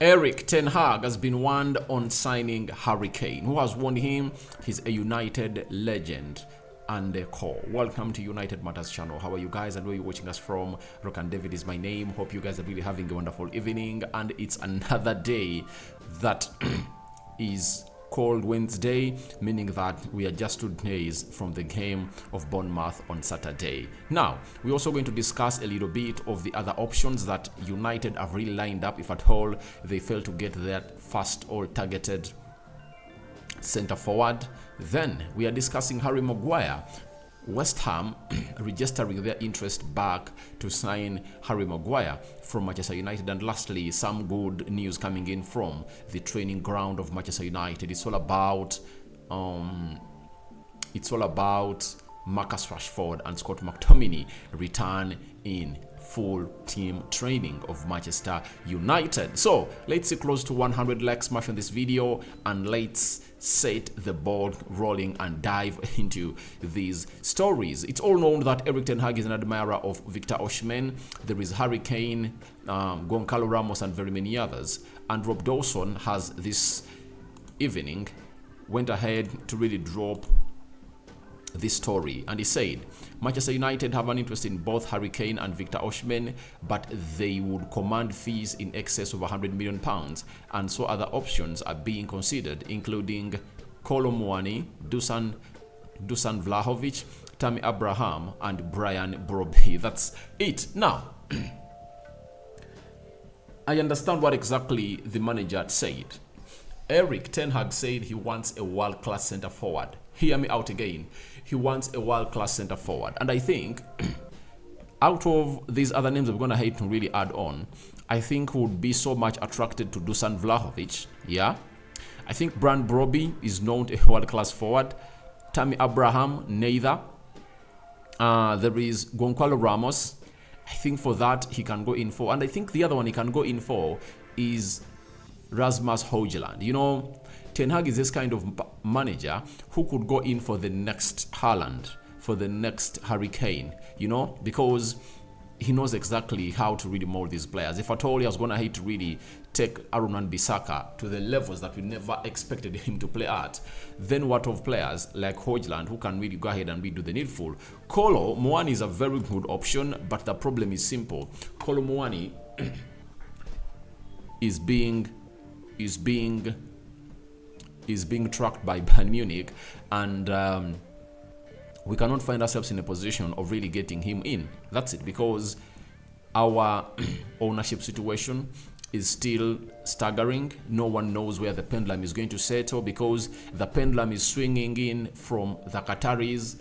Erik ten Hag has been warned on signing Harry Kane. Who has warned him? He's a United legend and a core. Welcome to United Matters channel. How are you guys and where are you watching us from? Rock and David is my name. Hope you guys are really having a wonderful evening, and it's another day that is called Wednesday, meaning that we are just 2 days from the game of Bournemouth on Saturday. Now, we're also going to discuss a little bit of the other options that United have really lined up if at all they fail to get their first all-targeted centre forward. Then we are discussing Harry Maguire. West Ham registering their interest back to sign Harry Maguire from Manchester United. And lastly, some good news coming in from the training ground of Manchester United. It's all about Marcus Rashford and Scott McTominay return in full team training of Manchester United. So let's see close to 100 likes smash on this video, and let's set the ball rolling and dive into these stories. It's all known that Erik ten Hag is an admirer of Victor Osimhen. There is Harry Kane, Goncalo Ramos, and very many others. And Rob Dawson has this evening went ahead to really drop this story, and he said Manchester United have an interest in both Harry Kane and Victor Osimhen, but they would command fees in excess of £100 million, and so other options are being considered, including Kolo Muani, Dusan Vlahovic, Tammy Abraham, and Brian Brobby. That's it. Now, I understand what exactly the manager said. Erik ten Hag said he wants a world-class centre forward. Hear me out again. He wants a world-class centre forward. And I think out of these other names we're going to have to really add on, I think would be so much attracted to Dusan Vlahovic. Yeah. I think Brian Brobby is known to a world-class forward. Tammy Abraham, neither. There is Goncalo Ramos. I think for that he can go in for. And I think the other one he can go in for is Rasmus Højlund. You know, Ten Hag is this kind of manager who could go in for the next Haaland, for the next Harry Kane, you know, because he knows exactly how to really mold these players. If at all he was going to hate to really take Aaron Wan-Bissaka to the levels that we never expected him to play at, then what of players like Højlund who can really go ahead and redo the needful? Kolo Muani is a very good option, but the problem is simple. Kolo Muani is being tracked by Bayern Munich, and we cannot find ourselves in a position of really getting him in. That's it, because our ownership situation is still staggering. No one knows where the pendulum is going to settle, because the pendulum is swinging in from the Qataris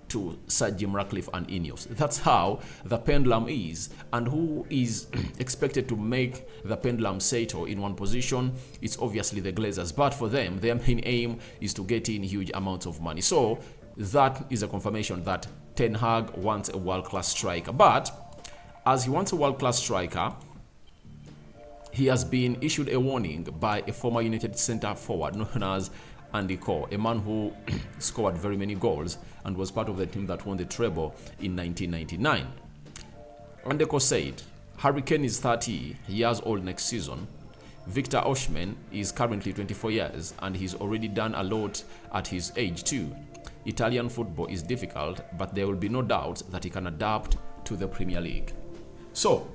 to Sir Jim Ratcliffe and Ineos. That's how the pendulum is. And who is expected to make the pendulum settle in one position? It's obviously the Glazers. But for them, their main aim is to get in huge amounts of money. So that is a confirmation that Ten Hag wants a world-class striker. But as he wants a world-class striker, he has been issued a warning by a former United centre forward known as Andy Cole, a man who scored very many goals and was part of the team that won the treble in 1999. Andy Cole said, Harry Kane is 30 years old next season. Victor Osimhen is currently 24 years and he's already done a lot at his age too. Italian football is difficult, but there will be no doubt that he can adapt to the Premier League. So,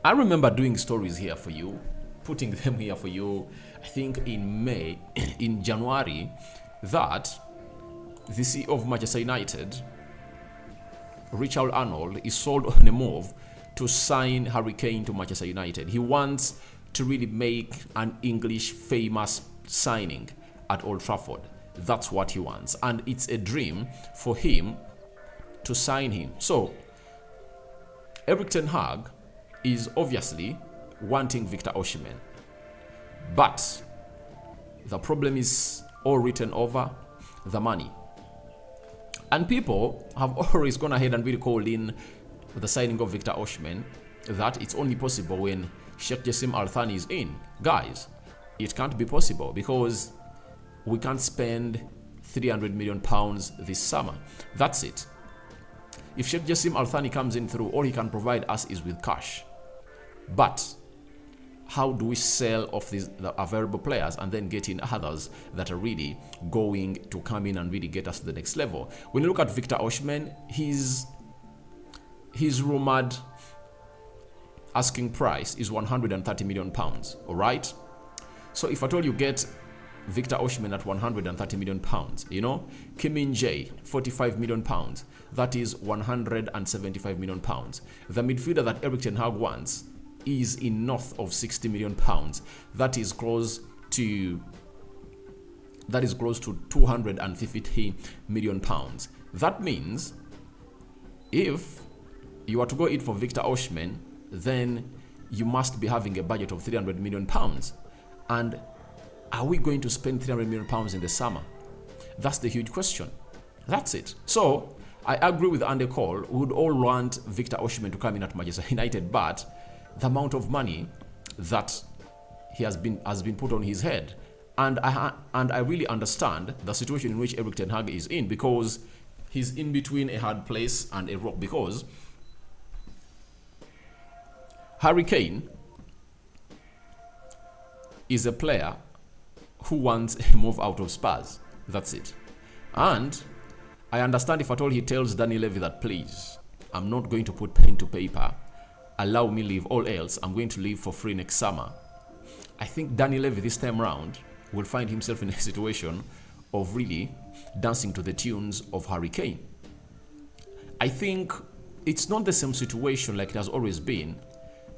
I remember doing stories here for you, putting them here for you, I think in January, that the CEO of Manchester United, Richard Arnold, is sold on a move to sign Harry Kane to Manchester United. He wants to really make an English famous signing at Old Trafford. That's what he wants, and it's a dream for him to sign him. So Erik ten Hag is obviously wanting Victor Osimhen, but the problem is all written over the money, and people have always gone ahead and really called in the signing of Victor Osimhen that it's only possible when Sheikh Jassim Al Thani is in. Guys, it can't be possible, because we can't spend £300 million this summer. That's it. If Sheikh Jassim Al Thani comes in through, all he can provide us is with cash. But how do we sell off the available players and then get in others that are really going to come in and really get us to the next level? When you look at Victor Osimhen, his rumored asking price is 130 million pounds. All right. So if at all you get Victor Osimhen at 130 million pounds, Kim Min-jae 45 million pounds, that is 175 million pounds. The midfielder that Erik ten Hag wants is in north of 60 million pounds. That is close to 250 million pounds. That means if you are to go in for Victor Osimhen, then you must be having a budget of 300 million pounds. And are we going to spend 300 million pounds in the summer? That's the huge question. That's it. So I agree with Andy Cole. We would all want Victor Osimhen to come in at Manchester United, but the amount of money that he has been put on his head, and I really understand the situation in which Erik ten Hag is in, because he's in between a hard place and a rock, because Harry Kane is a player who wants a move out of Spurs. That's it. And I understand if at all he tells Danny Levy that, please, I'm not going to put pen to paper, allow me leave, all else I'm going to leave for free next summer. I think Danny Levy this time round will find himself in a situation of really dancing to the tunes of Harry Kane. I think it's not the same situation like it has always been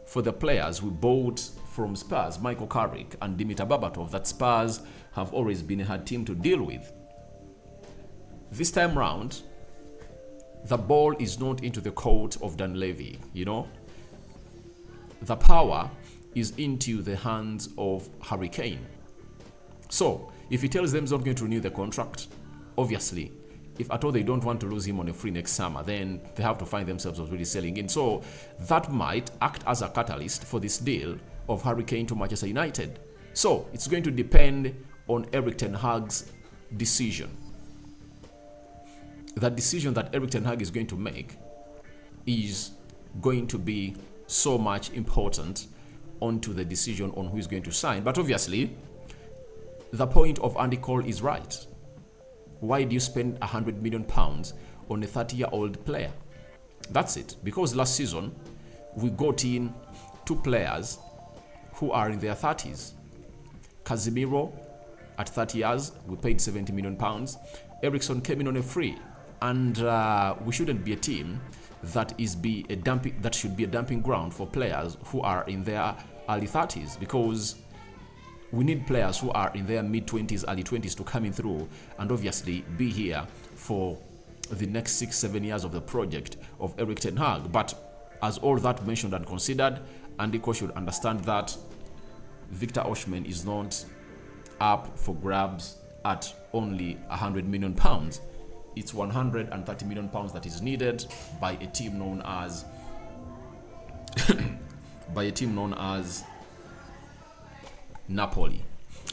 for the players we bought from Spurs, Michael Carrick and Dimitar Berbatov, that Spurs have always been a hard team to deal with. This time round, the ball is not into the court of Dan Levy, The power is into the hands of Harry Kane. So, if he tells them he's not going to renew the contract, obviously, if at all they don't want to lose him on a free next summer, then they have to find themselves really selling in. So that might act as a catalyst for this deal of Harry Kane to Manchester United. So it's going to depend on Erik ten Hag's decision. The decision that Erik ten Hag is going to make is going to be so much important onto the decision on who is going to sign. But obviously, the point of Andy Cole is right. Why do you spend 100 million pounds on a 30-year-old player? That's it. Because last season, we got in two players who are in their 30s. Casemiro, at 30 years, we paid 70 million pounds. Eriksen came in on a free. And we shouldn't be a team that should be a dumping ground for players who are in their early 30s, because we need players who are in their mid-20s, early 20s to come in through and obviously be here for the next 6-7 years of the project of Erik ten Hag. But as all that mentioned and considered, Andy Cole should understand that Victor Osimhen is not up for grabs at only 100 million pounds. It's 130 million pounds that is needed by a team known as Napoli,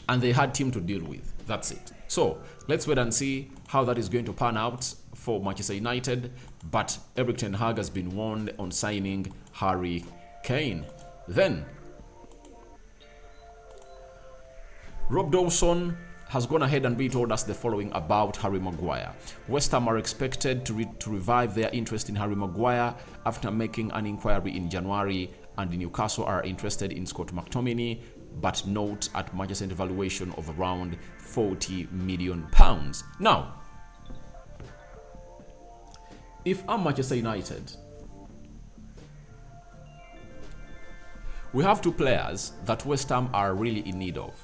and they had team to deal with. That's it. So let's wait and see how that is going to pan out for Manchester United. But Erik ten Hag has been warned on signing Harry Kane. Then Rob Dawson has gone ahead and told us the following about Harry Maguire. West Ham are expected to revive their interest in Harry Maguire after making an inquiry in January, and Newcastle are interested in Scott McTominay, but note at Manchester United valuation of around 40 million pounds. Now, if I'm Manchester United, we have two players that West Ham are really in need of.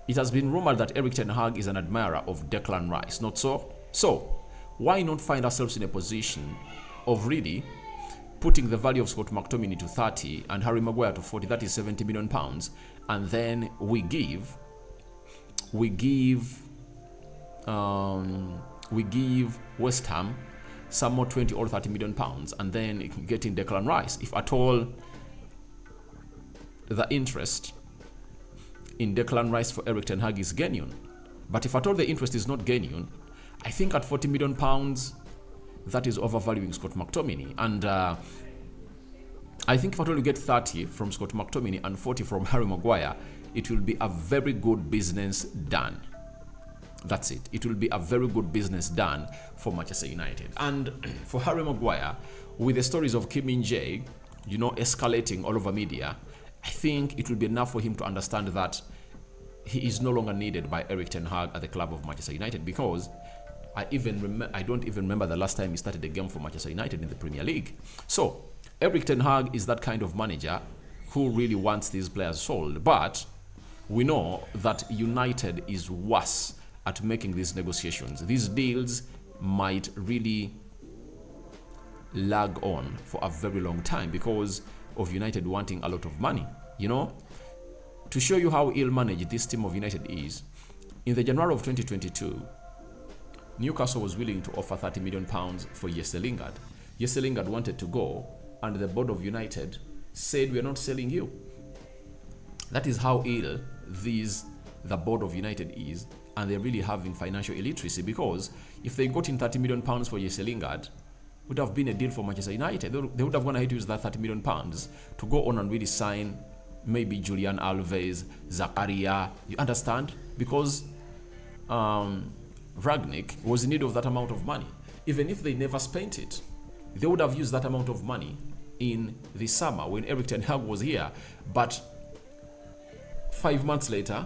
It has been rumored that Erik ten Hag is an admirer of Declan Rice, not so? So, why not find ourselves in a position of really putting the value of Scott McTominay to 30 and Harry Maguire to 40, that is 70 million pounds, and then we give West Ham some more 20 or 30 million pounds, and then get in Declan Rice, if at all the interest in Declan Rice for Erik ten Hag is genuine. But if at all the interest is not genuine, I think at 40 million pounds, that is overvaluing Scott McTominay. And I think if at all you get 30 from Scott McTominay and 40 from Harry Maguire, it will be a very good business done. That's it. It will be a very good business done for Manchester United. And for Harry Maguire, with the stories of Kim Min-jae, escalating all over media, I think it will be enough for him to understand that he is no longer needed by Erik ten Hag at the club of Manchester United, because I don't even remember the last time he started a game for Manchester United in the Premier League. So Erik ten Hag is that kind of manager who really wants these players sold, but we know that United is worse at making these negotiations. These deals might really lag on for a very long time because of United wanting a lot of money. To show you how ill-managed this team of United is, in the January of 2022, Newcastle was willing to offer £30 million for Jesse Lingard. Jesse Lingard wanted to go, and the board of United said, "We're not selling you." That is how ill the board of United is, and they're really having financial illiteracy, because if they got in £30 million for Jesse Lingard, would have been a deal for Manchester United. They would have gone ahead to use that £30 million to go on and really sign maybe Julian Alves, Zakaria, you understand? Because Rangnick was in need of that amount of money. Even if they never spent it, they would have used that amount of money in the summer when Erik ten Hag was here. But 5 months later,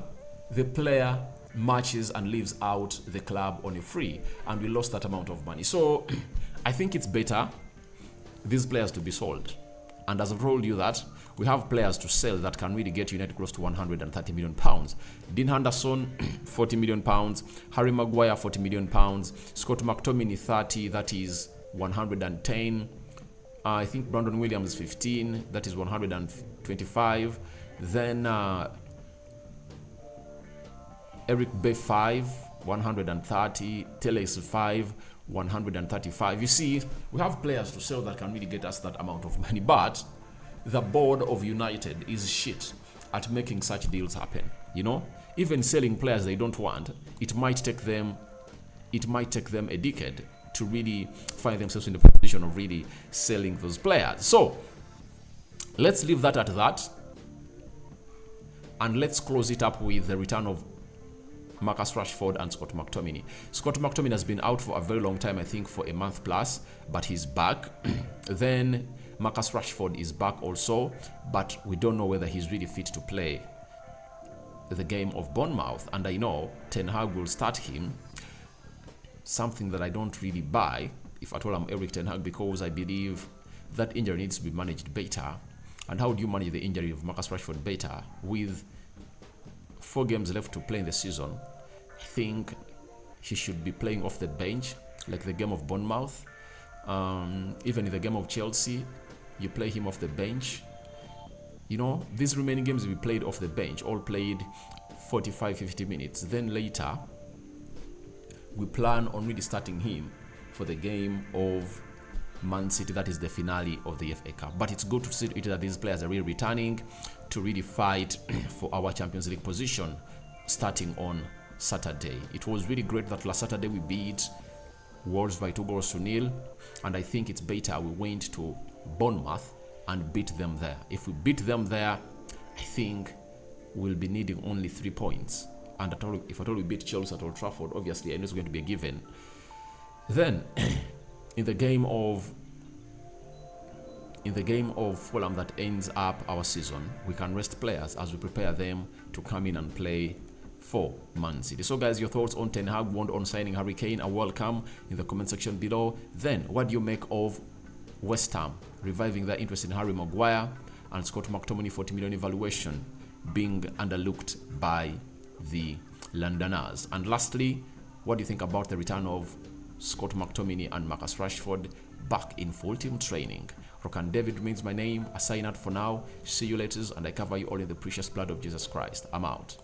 the player marches and leaves out the club on a free, and we lost that amount of money. So I think it's better these players to be sold. And as I've told you that, we have players to sell that can really get United close to £130 million. Dean Henderson, £40 million. Harry Maguire, £40 million. Scott McTominay, 30, that is 110. I think Brandon Williams, 15, that is 125. Then Eric Bay, 5, 130. Teles, 5, 135. You see, we have players to sell that can really get us that amount of money, but the board of United is shit at making such deals happen. Even selling players they don't want, it might take them a decade to really find themselves in the position of really selling those players. So let's leave that at that, and let's close it up with the return of Marcus Rashford and Scott McTominay. Scott McTominay has been out for a very long time, I think for a month plus, but he's back. Then Marcus Rashford is back also, but we don't know whether he's really fit to play the game of Bournemouth. And I know Ten Hag will start him, something that I don't really buy, if at all I'm Erik Ten Hag, because I believe that injury needs to be managed better. And how do you manage the injury of Marcus Rashford better? With 4 games left to play in the season, I think he should be playing off the bench, like the game of Bournemouth. Even in the game of Chelsea, you play him off the bench. These remaining games will be played off the bench, all played 45-50 minutes. Then later, we plan on really starting him for the game of Man City, that is the finale of the FA Cup. But it's good to see that these players are really returning to really fight for our Champions League position starting on Saturday. It was really great that last Saturday we beat Wolves by 2-0, and I think it's better we went to Bournemouth and beat them there. If we beat them there, I think we'll be needing only 3 points. And if at all we beat Chelsea at Old Trafford, obviously I know it's going to be a given. Then in the game of Fulham that ends up our season, we can rest players as we prepare them to come in and play for Man City. So guys, your thoughts on Ten Hag on signing Harry Kane are welcome in the comment section below. Then what do you make of West Ham reviving their interest in Harry Maguire and Scott McTominay 40 million evaluation being underlooked by the Londoners? And lastly, what do you think about the return of Scott McTominay and Marcus Rashford back in full team training? Rokan David remains my name. I sign out for now. See you later, and I cover you all in the precious blood of Jesus Christ. I'm out.